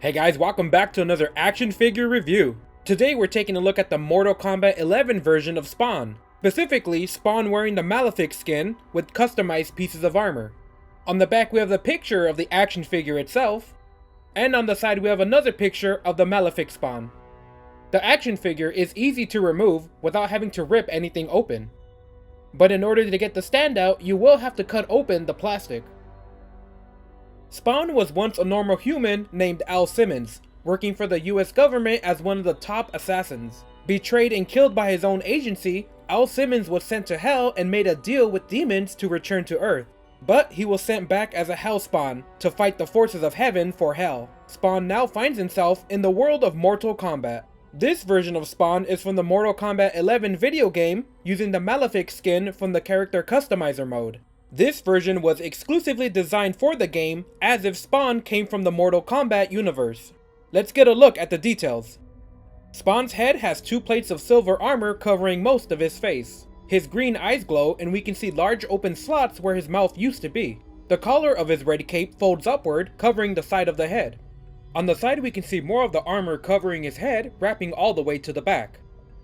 Hey guys, welcome back to another action figure review. Today we're taking a look at the Mortal Kombat 11 version of Spawn. Specifically, Spawn wearing the Malefik skin with customized pieces of armor. On the back we have the picture of the action figure itself, and on the side we have another picture of the Malefik Spawn. The action figure is easy to remove without having to rip anything open. But in order to get the standout, you will have to cut open the plastic. Spawn was once a normal human named Al Simmons, working for the US government as one of the top assassins. Betrayed and killed by his own agency, Al Simmons was sent to Hell and made a deal with demons to return to Earth. But he was sent back as a Hell Spawn to fight the forces of Heaven for Hell. Spawn now finds himself in the world of Mortal Kombat. This version of Spawn is from the Mortal Kombat 11 video game, using the Malefik skin from the character customizer mode. This version was exclusively designed for the game, as if Spawn came from the Mortal Kombat Universe. Let's get a look at the details. Spawn's head has 2 plates of silver armor covering most of his face. His green eyes glow and we can see large open slots where his mouth used to be. The collar of his red cape folds upward, covering the side of the head. On the side we can see more of the armor covering his head, wrapping all the way to the back.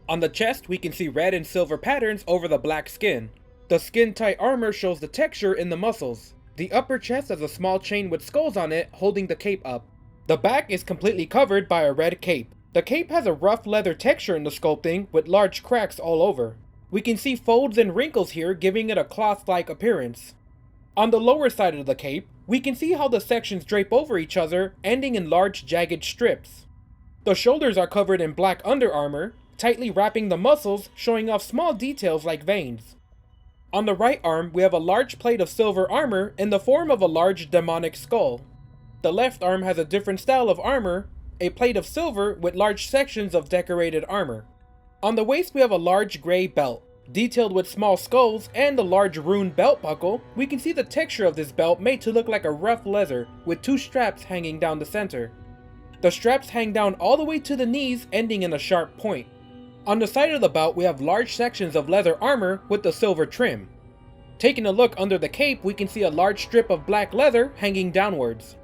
On the chest we can see red and silver patterns over the black skin. The skin-tight armor shows the texture in the muscles. The upper chest has a small chain with skulls on it holding the cape up. The back is completely covered by a red cape. The cape has a rough leather texture in the sculpting with large cracks all over. We can see folds and wrinkles here, giving it a cloth-like appearance. On the lower side of the cape, we can see how the sections drape over each other, ending in large jagged strips. The shoulders are covered in black under armor, tightly wrapping the muscles, showing off small details like veins. On the right arm, we have a large plate of silver armor in the form of a large demonic skull. The left arm has a different style of armor, a plate of silver with large sections of decorated armor. On the waist we have a large gray belt. Detailed with small skulls and a large rune belt buckle, we can see the texture of this belt made to look like a rough leather with 2 straps hanging down the center. The straps hang down all the way to the knees, ending in a sharp point. On the side of the belt we have large sections of leather armor with the silver trim. Taking a look under the cape we can see a large strip of black leather hanging downwards.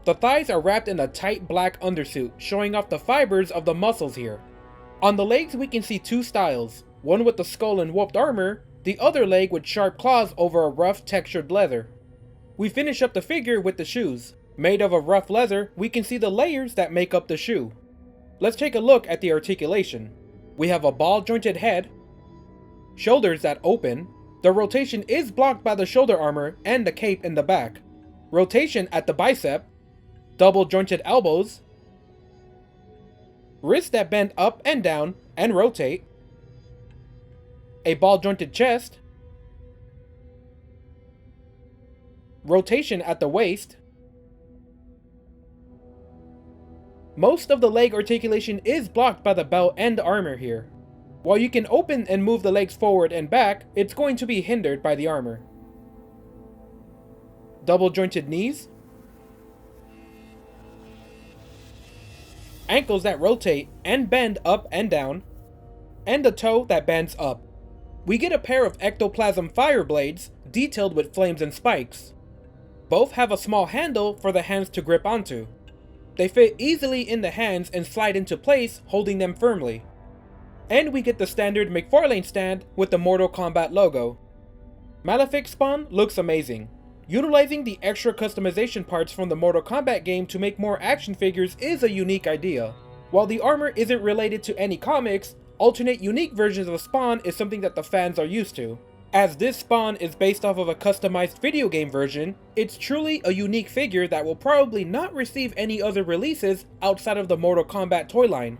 The thighs are wrapped in a tight black undersuit, showing off the fibers of the muscles here. On the legs we can see 2 styles, one with the skull and whooped armor, the other leg with sharp claws over a rough textured leather. We finish up the figure with the shoes. Made of a rough leather, we can see the layers that make up the shoe. Let's take a look at the articulation. We have a ball jointed head, shoulders that open. The rotation is blocked by the shoulder armor and the cape in the back. Rotation at the bicep, double jointed elbows, wrists that bend up and down and rotate, a ball jointed chest, rotation at the waist. Most of the leg articulation is blocked by the belt and the armor here. While you can open and move the legs forward and back, it's going to be hindered by the armor. Double jointed knees, ankles that rotate and bend up and down, and a toe that bends up. We get a pair of ectoplasm fire blades detailed with flames and spikes. Both have a small handle for the hands to grip onto. They fit easily in the hands and slide into place, holding them firmly. And we get the standard McFarlane stand with the Mortal Kombat logo. Malefik Spawn looks amazing. Utilizing the extra customization parts from the Mortal Kombat game to make more action figures is a unique idea. While the armor isn't related to any comics, alternate unique versions of Spawn is something that the fans are used to. As this Spawn is based off of a customized video game version, it's truly a unique figure that will probably not receive any other releases outside of the Mortal Kombat toy line.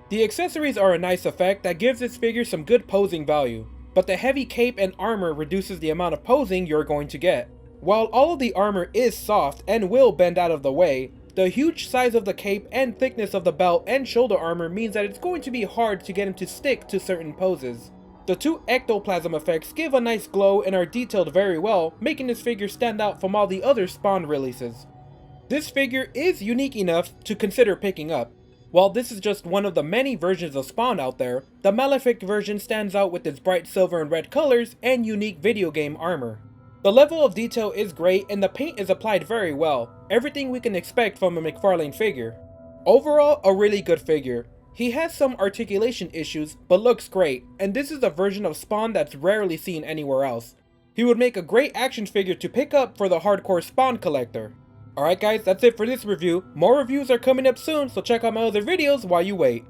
The accessories are a nice effect that gives this figure some good posing value, but the heavy cape and armor reduces the amount of posing you're going to get. While all of the armor is soft and will bend out of the way, the huge size of the cape and thickness of the belt and shoulder armor means that it's going to be hard to get him to stick to certain poses. The 2 ectoplasm effects give a nice glow and are detailed very well, making this figure stand out from all the other Spawn releases. This figure is unique enough to consider picking up. While this is just one of the many versions of Spawn out there, the Malefik version stands out with its bright silver and red colors and unique video game armor. The level of detail is great and the paint is applied very well, everything we can expect from a McFarlane figure. Overall, a really good figure. He has some articulation issues, but looks great, and this is a version of Spawn that's rarely seen anywhere else. He would make a great action figure to pick up for the hardcore Spawn collector. Alright guys, that's it for this review. More reviews are coming up soon, so check out my other videos while you wait.